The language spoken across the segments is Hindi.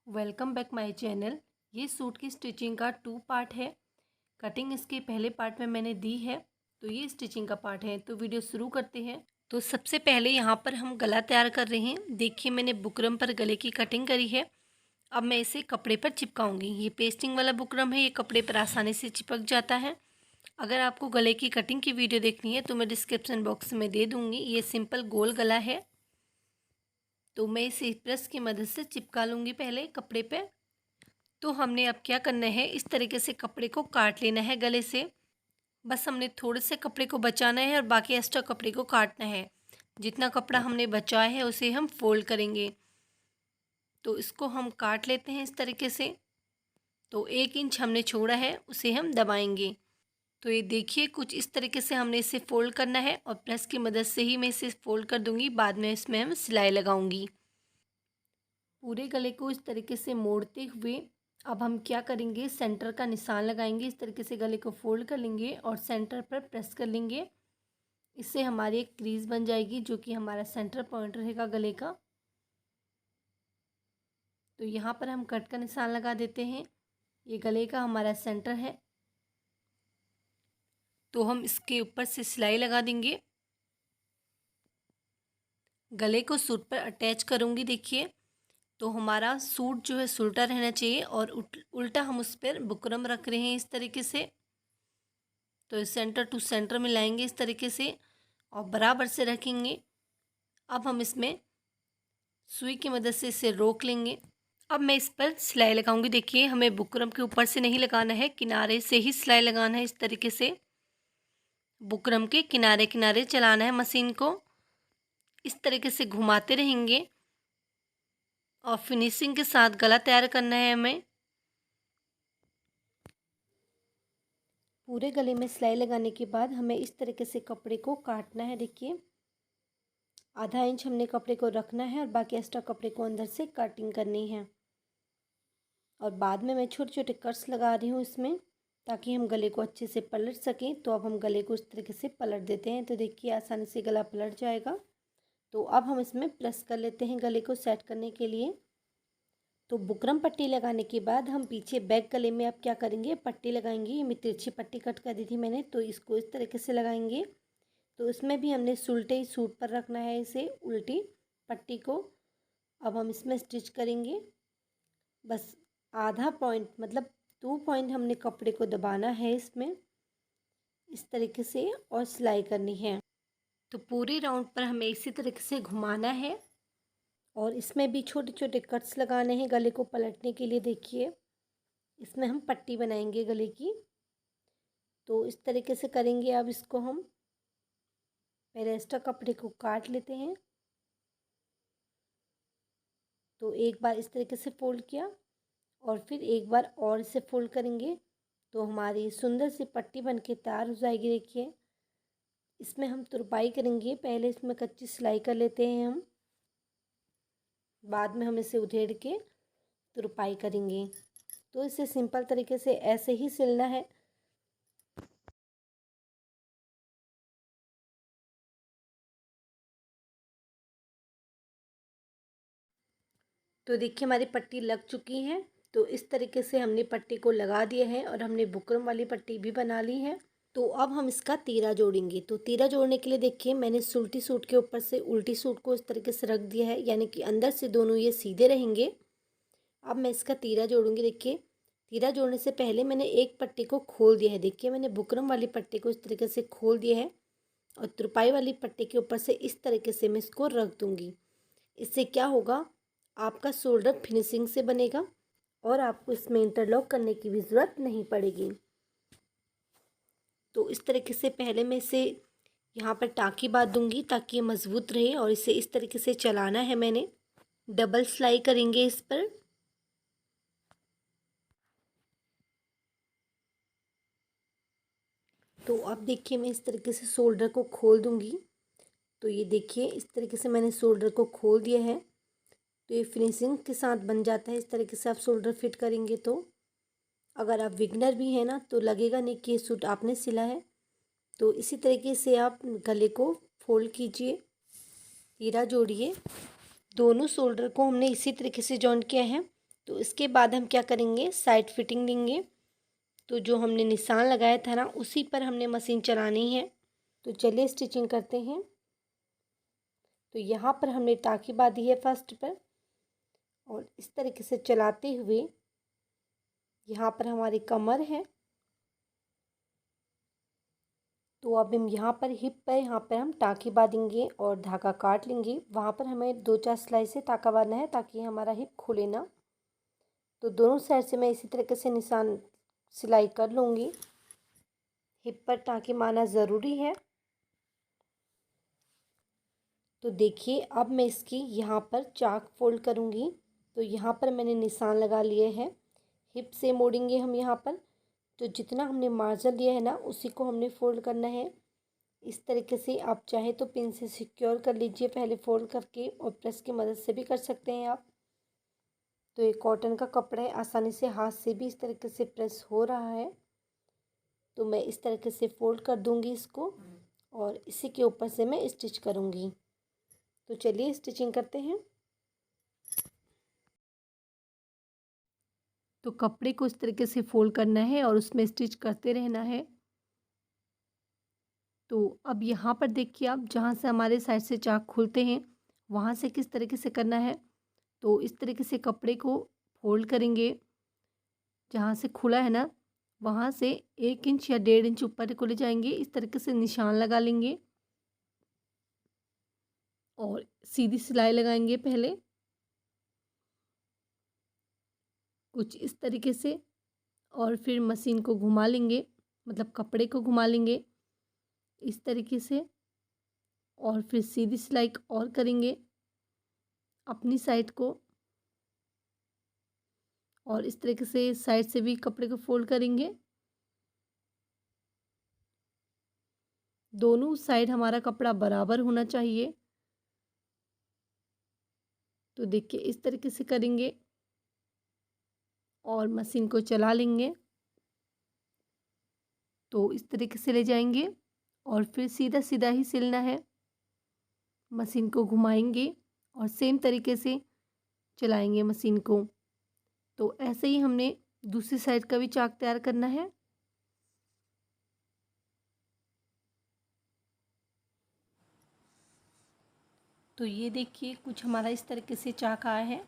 Welcome back my channel. ये सूट की स्टिचिंग का 2 पार्ट है। कटिंग इसके पहले पार्ट में मैंने दी है, तो ये स्टिचिंग का पार्ट है। तो वीडियो शुरू करते हैं। तो सबसे पहले यहाँ पर हम गला तैयार कर रहे हैं। देखिए मैंने बुकरम पर गले की कटिंग करी है। अब मैं इसे कपड़े पर चिपकाऊंगी। ये पेस्टिंग वाला बुकरम है, ये कपड़े पर आसानी से चिपक जाता है। अगर आपको गले की कटिंग की वीडियो देखनी है तो मैं डिस्क्रिप्शन बॉक्स में दे दूँगी। ये सिंपल गोल गला है, तो मैं इसे प्रेस की मदद से चिपका लूँगी पहले कपड़े पे। तो हमने अब क्या करना है, इस तरीके से कपड़े को काट लेना है गले से। बस हमने थोड़े से कपड़े को बचाना है और बाकी एक्स्ट्रा कपड़े को काटना है। जितना कपड़ा हमने बचाया है उसे हम फोल्ड करेंगे। तो इसको हम काट लेते हैं इस तरीके से। तो 1 इंच हमने छोड़ा है, उसे हम दबाएंगे। तो ये देखिए कुछ इस तरीके से हमने इसे फोल्ड करना है और प्रेस की मदद से ही मैं इसे फोल्ड कर दूंगी। बाद में इसमें हम सिलाई लगाऊंगी। पूरे गले को इस तरीके से मोड़ते हुए अब हम क्या करेंगे, सेंटर का निशान लगाएंगे। इस तरीके से गले को फोल्ड कर लेंगे और सेंटर पर प्रेस कर लेंगे। इससे हमारी एक क्रीज बन जाएगी जो कि हमारा सेंटर पॉइंट रहेगा गले का। तो यहाँ पर हम कट का निशान लगा देते हैं। ये गले का हमारा सेंटर है। तो हम इसके ऊपर से सिलाई लगा देंगे। गले को सूट पर अटैच करूँगी। देखिए तो हमारा सूट जो है सुलटा रहना चाहिए और उल्टा हम उस पर बुकरम रख रहे हैं इस तरीके से। तो सेंटर टू सेंटर में लाएंगे इस तरीके से और बराबर से रखेंगे। अब हम इसमें सुई की मदद से इसे रोक लेंगे। अब मैं इस पर सिलाई लगाऊंगी। देखिए हमें बुकरम के ऊपर से नहीं लगाना है, किनारे से ही सिलाई लगाना है। इस तरीके से बुकरम के किनारे किनारे चलाना है मशीन को। इस तरीके से घुमाते रहेंगे और फिनिशिंग के साथ गला तैयार करना है हमें। पूरे गले में सिलाई लगाने के बाद हमें इस तरीके से कपड़े को काटना है। देखिए आधा इंच हमने कपड़े को रखना है और बाकी एक्स्ट्रा कपड़े को अंदर से कटिंग करनी है। और बाद में मैं छोटे छोटे कट्स लगा रही हूँ इसमें, ताकि हम गले को अच्छे से पलट सकें। तो अब हम गले को इस तरीके से पलट देते हैं। तो देखिए आसानी से गला पलट जाएगा। तो अब हम इसमें प्रेस कर लेते हैं गले को सेट करने के लिए। तो बुकरम पट्टी लगाने के बाद हम पीछे बैक गले में अब क्या करेंगे, पट्टी लगाएंगे। ये मैं तिरछी पट्टी कट कर दी थी मैंने, तो इसको इस तरीके से लगाएंगे। तो इसमें भी हमने सुलटे ही सूट पर रखना है इसे, उल्टी पट्टी को। अब हम इसमें स्टिच करेंगे। बस आधा पॉइंट मतलब 2 पॉइंट हमने कपड़े को दबाना है इसमें इस तरीके से और सिलाई करनी है। तो पूरे राउंड पर हमें इसी तरीके से घुमाना है और इसमें भी छोटे छोटे कट्स लगाने हैं गले को पलटने के लिए। देखिए इसमें हम पट्टी बनाएंगे गले की। तो इस तरीके से करेंगे। अब इसको हम पहले एक्स्ट्रा कपड़े को काट लेते हैं। तो एक बार इस तरीके से फोल्ड किया और फिर एक बार और इसे फोल्ड करेंगे। तो हमारी सुंदर सी पट्टी बनके तैयार हो जाएगी। देखिए इसमें हम तुरपाई करेंगे। पहले इसमें कच्ची सिलाई कर लेते हैं हम, बाद में हम इसे उधेड़ के तुरपाई करेंगे। तो इसे सिंपल तरीके से ऐसे ही सिलना है। तो देखिए हमारी पट्टी लग चुकी है। तो इस तरीके से हमने पट्टी को लगा दिया है और हमने बुकरम वाली पट्टी भी बना ली है। तो अब हम इसका तीरा जोड़ेंगे। तो तीरा जोड़ने के लिए देखिए मैंने सुलटी सूट के ऊपर से उल्टी सूट को इस तरीके से रख दिया है, यानी कि अंदर से दोनों ये सीधे रहेंगे। अब मैं इसका तीरा जोड़ूंगी। देखिए तीरा जोड़ने से पहले मैंने एक पट्टी को खोल दिया है। देखिए मैंने बुकरम वाली पट्टी को इस तरीके से खोल दिया है और तुरपाई वाली पट्टी के ऊपर से इस तरीके से मैं इसको रख दूंगी। इससे क्या होगा, आपका शोल्डर फिनिशिंग से बनेगा और आपको इसमें इंटरलॉक करने की भी ज़रूरत नहीं पड़ेगी। तो इस तरीके से पहले मैं इसे यहाँ पर टाँकी बांध दूंगी ताकि ये मज़बूत रहे और इसे इस तरीके से चलाना है मैंने। डबल सिलाई करेंगे इस पर। तो अब देखिए मैं इस तरीके से शोल्डर को खोल दूंगी। तो ये देखिए इस तरीके से मैंने शोल्डर को खोल दिया है। तो ये फिनिशिंग के साथ बन जाता है। इस तरीके से आप शोल्डर फिट करेंगे तो अगर आप बिगनर भी हैं ना तो लगेगा नहीं कि ये सूट आपने सिला है। तो इसी तरीके से आप गले को फोल्ड कीजिए, तीरा जोड़िए। दोनों शोल्डर को हमने इसी तरीके से जॉइन किया है। तो इसके बाद हम क्या करेंगे, साइड फिटिंग लेंगे। तो जो हमने निशान लगाया था ना, उसी पर हमने मशीन चलानी है। तो चलिए स्टिचिंग करते हैं। तो यहाँ पर हमने टाँकी बांधी है फर्स्ट पर, और इस तरीके से चलाते हुए यहाँ पर हमारी कमर है। तो अब हम यहाँ पर हिप पर यहाँ पर हम टाँकी बांधेंगे और धागा काट लेंगे। वहाँ पर हमें 2-4 सिलाई से टाँका बांधना है ताकि हमारा हिप खुले ना। तो दोनों साइड से मैं इसी तरीके से निशान सिलाई कर लूँगी। हिप पर टाँकी मारना ज़रूरी है। तो देखिए अब मैं इसकी यहाँ पर चाक फोल्ड करूँगी। तो यहाँ पर मैंने निशान लगा लिए हैं। हिप से मोड़ेंगे हम यहाँ पर। तो जितना हमने मार्जिन लिया है ना, उसी को हमने फोल्ड करना है। इस तरीके से आप चाहे तो पिन से सिक्योर कर लीजिए पहले फोल्ड करके, और प्रेस की मदद से भी कर सकते हैं आप। तो ये कॉटन का कपड़ा है, आसानी से हाथ से भी इस तरीके से प्रेस हो रहा है। तो मैं इस तरीके से फोल्ड कर दूंगी इसको, और इसी के ऊपर से मैं स्टिच करूंगी। तो चलिए स्टिचिंग करते हैं। तो कपड़े को इस तरीके से फोल्ड करना है और उसमें स्टिच करते रहना है। तो अब यहाँ पर देखिए आप, जहाँ से हमारे साइड से चाक खुलते हैं वहाँ से किस तरीके से करना है। तो इस तरीके से कपड़े को फोल्ड करेंगे। जहाँ से खुला है ना, वहाँ से 1 इंच या 1.5 इंच ऊपर को ले जाएंगे। इस तरीके से निशान लगा लेंगे और सीधी सिलाई लगाएंगे पहले कुछ इस तरीके से, और फिर मशीन को घुमा लेंगे, मतलब कपड़े को घुमा लेंगे इस तरीके से, और फिर सीधी सिलाई और करेंगे अपनी साइड को, और इस तरीके से साइड से भी कपड़े को फोल्ड करेंगे। दोनों साइड हमारा कपड़ा बराबर होना चाहिए। तो देखिए इस तरीके से करेंगे और मशीन को चला लेंगे। तो इस तरीके से ले जाएंगे और फिर सीधा सीधा ही सिलना है। मशीन को घुमाएंगे और सेम तरीके से चलाएंगे मशीन को। तो ऐसे ही हमने दूसरी साइड का भी चाक तैयार करना है। तो ये देखिए कुछ हमारा इस तरीके से चाक आया है।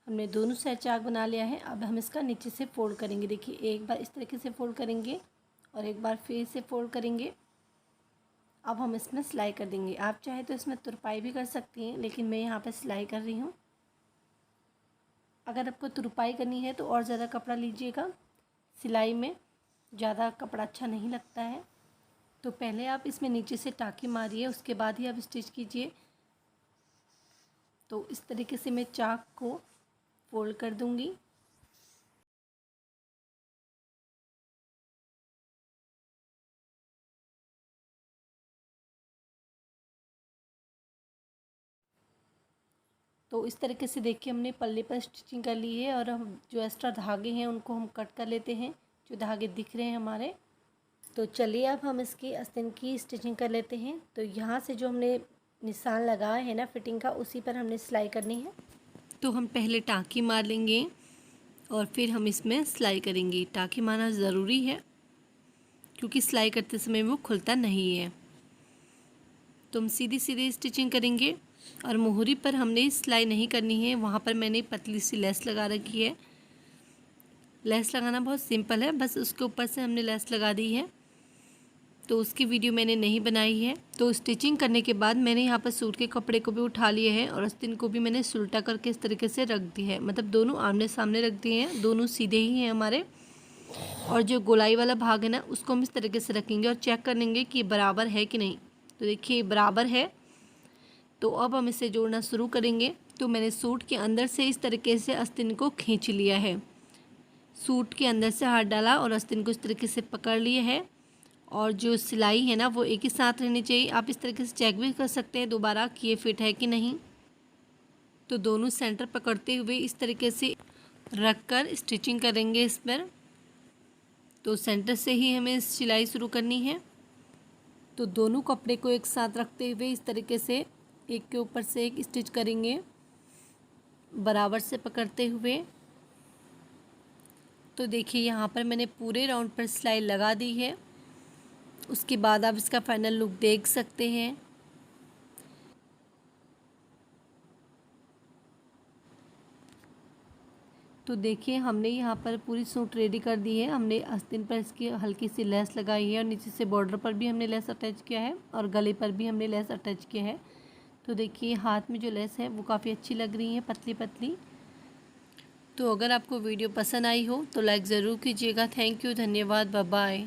हमने दोनों साइड चाक बना लिया है। अब हम इसका नीचे से फोल्ड करेंगे। देखिए एक बार इस तरीके से फोल्ड करेंगे और एक बार फिर से फोल्ड करेंगे। अब हम इसमें सिलाई कर देंगे। आप चाहे तो इसमें तुरपाई भी कर सकती हैं, लेकिन मैं यहाँ पर सिलाई कर रही हूँ। अगर आपको तुरपाई करनी है तो और ज़्यादा कपड़ा लीजिएगा, सिलाई में ज़्यादा कपड़ा अच्छा नहीं लगता है। तो पहले आप इसमें नीचे से टाँकी मारिए, उसके बाद ही आप स्टिच कीजिए। तो इस तरीके से मैं चाक को फोल्ड कर दूंगी। तो इस तरीके से देखिए हमने पल्ले पर स्टिचिंग कर ली है, और हम जो एक्स्ट्रा धागे हैं उनको हम कट कर लेते हैं, जो धागे दिख रहे हैं हमारे। तो चलिए अब हम इसकी आस्तीन की स्टिचिंग कर लेते हैं। तो यहाँ से जो हमने निशान लगाया है ना फिटिंग का, उसी पर हमने सिलाई करनी है। तो हम पहले टाँकी मार लेंगे और फिर हम इसमें सिलाई करेंगे। टाँकी मारना ज़रूरी है क्योंकि सिलाई करते समय वो खुलता नहीं है। तो हम सीधी सीधी स्टिचिंग करेंगे, और मोहरी पर हमने सिलाई नहीं करनी है। वहाँ पर मैंने पतली सी लेस लगा रखी है। लेस लगाना बहुत सिंपल है, बस उसके ऊपर से हमने लेस लगा दी है। तो उसकी वीडियो मैंने नहीं बनाई है। तो स्टिचिंग करने के बाद मैंने यहाँ पर सूट के कपड़े को भी उठा लिए हैं, और आस्तीन को भी मैंने सुलटा करके इस तरीके से रख दी है। मतलब दोनों आमने सामने रख दिए हैं, दोनों सीधे ही हैं हमारे। और जो गोलाई वाला भाग है ना, उसको हम इस तरीके से रखेंगे और चेक कर लेंगे कि बराबर है कि नहीं। तो देखिए बराबर है। तो अब हम इसे जोड़ना शुरू करेंगे। तो मैंने सूट के अंदर से इस तरीके से आस्तीन को खींच लिया है। सूट के अंदर से हाथ डाला और आस्तीन को इस तरीके से पकड़ लिए है, और जो सिलाई है ना वो एक ही साथ रहनी चाहिए। आप इस तरीके से चेक भी कर सकते हैं दोबारा कि ये फिट है कि नहीं। तो दोनों सेंटर पकड़ते हुए इस तरीके से रख कर स्टिचिंग करेंगे इस पर। तो सेंटर से ही हमें सिलाई शुरू करनी है। तो दोनों कपड़े को एक साथ रखते हुए इस तरीके से एक के ऊपर से एक स्टिच करेंगे, बराबर से पकड़ते हुए। तो देखिए यहाँ पर मैंने पूरे राउंड पर सिलाई लगा दी है। उसके बाद आप इसका फाइनल लुक देख सकते हैं। तो देखिए हमने यहाँ पर पूरी सूट रेडी कर दी है। हमने आस्तीन पर इसकी हल्की सी लेस लगाई है और नीचे से बॉर्डर पर भी हमने लेस अटैच किया है और गले पर भी हमने लेस अटैच किया है। तो देखिए हाथ में जो लेस है वो काफ़ी अच्छी लग रही है, पतली पतली। तो अगर आपको वीडियो पसंद आई हो तो लाइक ज़रूर कीजिएगा। थैंक यू, धन्यवाद, बाय बाय।